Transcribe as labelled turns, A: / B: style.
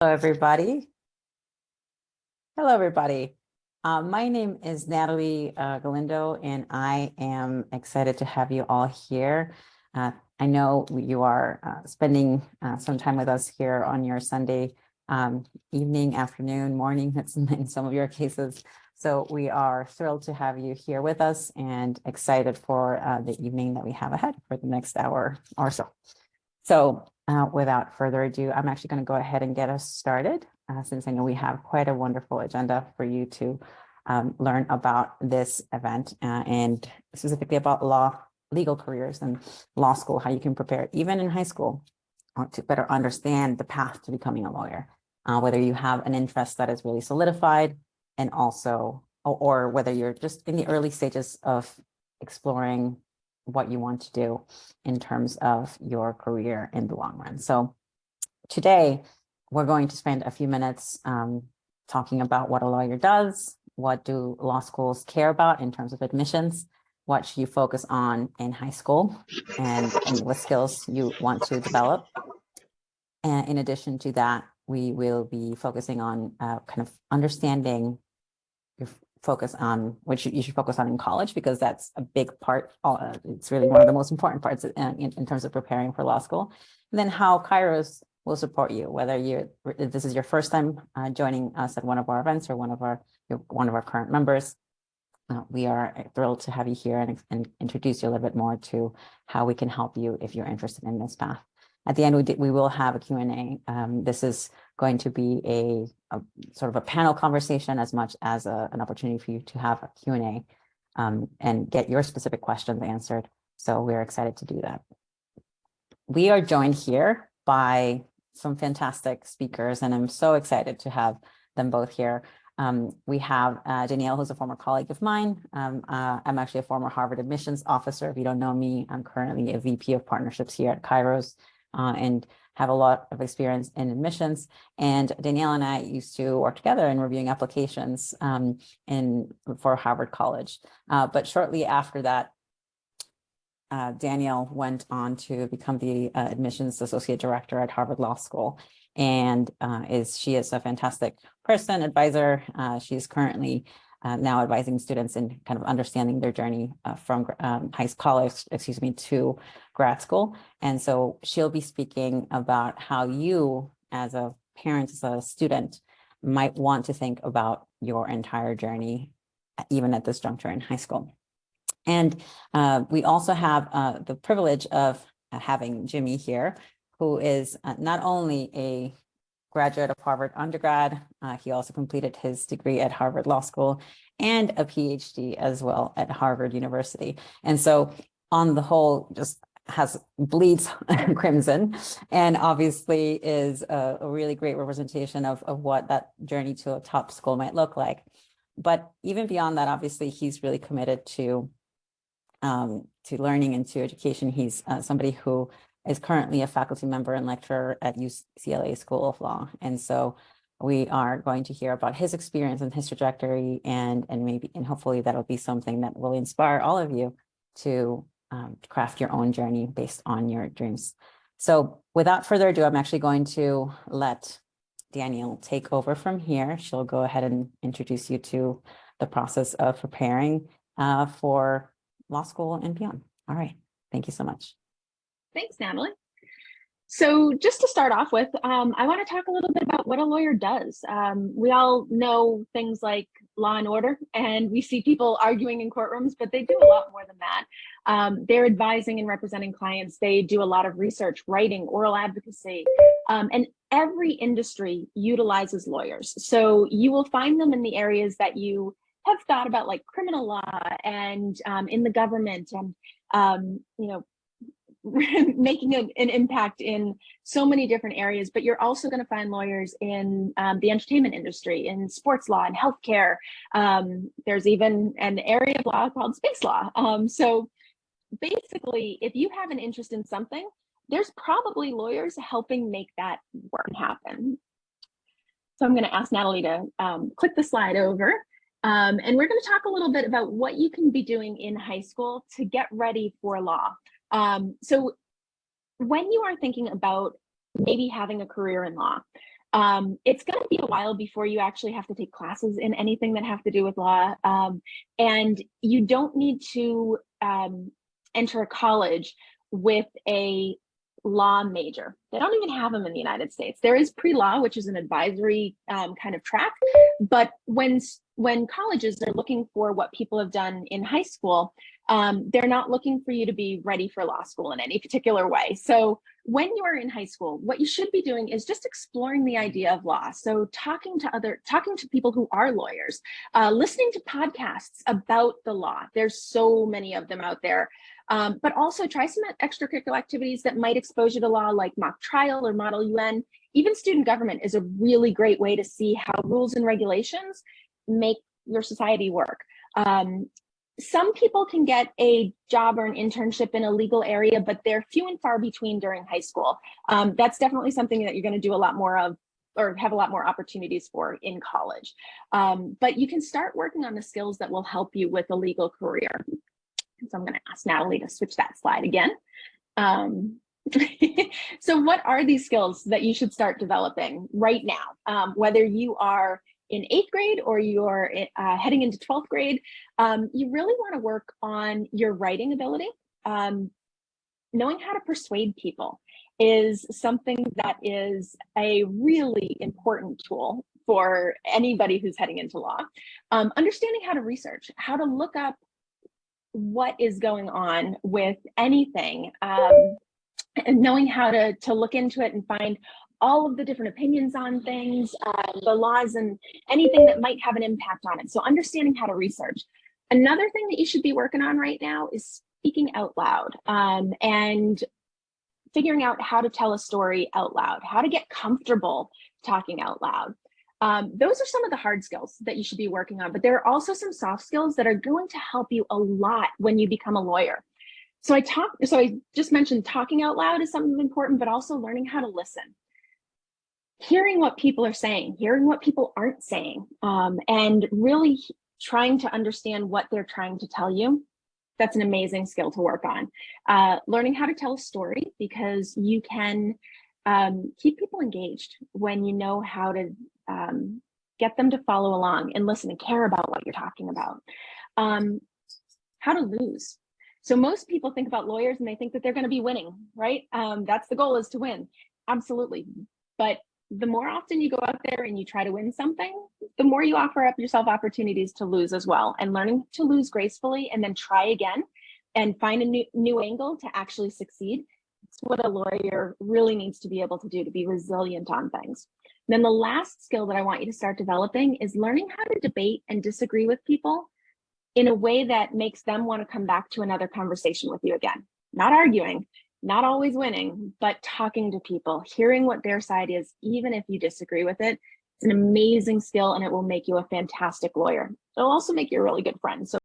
A: Hello, everybody. Hello, everybody. My name is Natalie Galindo, and I am excited to have you all here. I know you are spending some time with us here on your Sunday evening, afternoon, morning, in some of your cases. So we are thrilled to have you here with us and excited for the evening that we have ahead for the next hour or so. So without further ado, I'm actually going to go ahead and get us started, since I know we have quite a wonderful agenda for you to learn about this event and specifically about legal careers and law school, how you can prepare even in high school to better understand the path to becoming a lawyer, whether you have an interest that is really solidified and also, or whether you're just in the early stages of exploring what you want to do in terms of your career in the long run. So today we're going to spend a few minutes talking about what a lawyer does, what do law schools care about in terms of admissions, what should you focus on in high school, and what skills you want to develop. And in addition to that, we will be focusing on kind of understanding your focus on what you should focus on in college, because that's a big part. It's really one of the most important parts in terms of preparing for law school. And then how Kyros will support you, whether this is your first time joining us at one of our events or you're one of our current members. We are thrilled to have you here and introduce you a little bit more to how we can help you if you're interested in this path. At the end, we will have a Q&A. This is going to be a sort of a panel conversation as much as an opportunity for you to have a Q&A and get your specific questions answered. So we're excited to do that. We are joined here by some fantastic speakers, and I'm so excited to have them both here. We have Danielle, who's a former colleague of mine. I'm actually a former Harvard admissions officer. If you don't know me, I'm currently a VP of partnerships here at Kyros and have a lot of experience in admissions. And Danielle and I used to work together in reviewing applications for Harvard College. But shortly after that, Danielle went on to become the admissions associate director at Harvard Law School, and she is a fantastic person, advisor. She's currently now advising students in kind of understanding their journey from college to grad school. And so she'll be speaking about how you, as a parent, as a student, might want to think about your entire journey, even at this juncture in high school. And we also have the privilege of having Jimmy here, who is not only a graduate of Harvard undergrad, he also completed his degree at Harvard Law School and a PhD as well at Harvard University. And so on the whole, just bleeds crimson, and obviously is a really great representation of what that journey to a top school might look like. But even beyond that, obviously, he's really committed to learning and to education. He's somebody who is currently a faculty member and lecturer at UCLA School of Law. And so we are going to hear about his experience and his trajectory, and hopefully that'll be something that will inspire all of you to craft your own journey based on your dreams. So without further ado, I'm actually going to let Danielle take over from here. She'll go ahead and introduce you to the process of preparing for law school and beyond. All right. Thank you so much.
B: Thanks, Natalie. So just to start off with, I want to talk a little bit about what a lawyer does. We all know things like law and order, and we see people arguing in courtrooms, but they do a lot more than that. They're advising and representing clients. They do a lot of research, writing, oral advocacy, and every industry utilizes lawyers. So you will find them in the areas that you have thought about, like criminal law and in the government, and making an impact in so many different areas. But you're also going to find lawyers in the entertainment industry, in sports law and healthcare. There's even an area of law called space law. So basically, if you have an interest in something, there's probably lawyers helping make that work happen. So I'm going to ask Natalie to click the slide over. And we're going to talk a little bit about what you can be doing in high school to get ready for law. So when you are thinking about maybe having a career in law, It's going to be a while before you actually have to take classes in anything that have to do with law. And you don't need to enter a college with a law major. They don't even have them in the United States. There is pre-law, which is an advisory kind of track. But when colleges are looking for what people have done in high school, they're not looking for you to be ready for law school in any particular way. So when you are in high school, what you should be doing is just exploring the idea of law. So talking to people who are lawyers, listening to podcasts about the law. There's so many of them out there. But also try some extracurricular activities that might expose you to law, like mock trial or model UN. Even student government is a really great way to see how rules and regulations make your society work. Some people can get a job or an internship in a legal area, but they're few and far between during high school. That's definitely something that you're going to do a lot more of, or have a lot more opportunities for in college. But you can start working on the skills that will help you with a legal career. So I'm going to ask Natalie to switch that slide again. So what are these skills that you should start developing right now? Whether you are in 8th grade or you're heading into 12th grade, you really want to work on your writing ability. Knowing how to persuade people is something that is a really important tool for anybody who's heading into law. Understanding how to research, how to look up what is going on with anything, and knowing how to look into it and find all of the different opinions on things, the laws, and anything that might have an impact on it. So understanding how to research. Another thing that you should be working on right now is speaking out loud, and figuring out how to tell a story out loud, how to get comfortable talking out loud. Those are some of the hard skills that you should be working on, but there are also some soft skills that are going to help you a lot when you become a lawyer. So I just mentioned talking out loud is something important, but also learning how to listen. Hearing what people are saying, hearing what people aren't saying, and really trying to understand what they're trying to tell you. That's an amazing skill to work on. Learning how to tell a story, because you can keep people engaged when you know how to get them to follow along and listen and care about what you're talking about. How to lose. So most people think about lawyers and they think that they're going to be winning, right? That's the goal, is to win. Absolutely. But the more often you go out there and you try to win something, the more you offer up yourself opportunities to lose as well. And learning to lose gracefully and then try again and find a new angle to actually succeed. It's what a lawyer really needs to be able to do, to be resilient on things. And then the last skill that I want you to start developing is learning how to debate and disagree with people in a way that makes them want to come back to another conversation with you again. Not arguing, not always winning, but talking to people, hearing what their side is, even if you disagree with it. It's an amazing skill, and it will make you a fantastic lawyer. It'll also make you a really good friend. So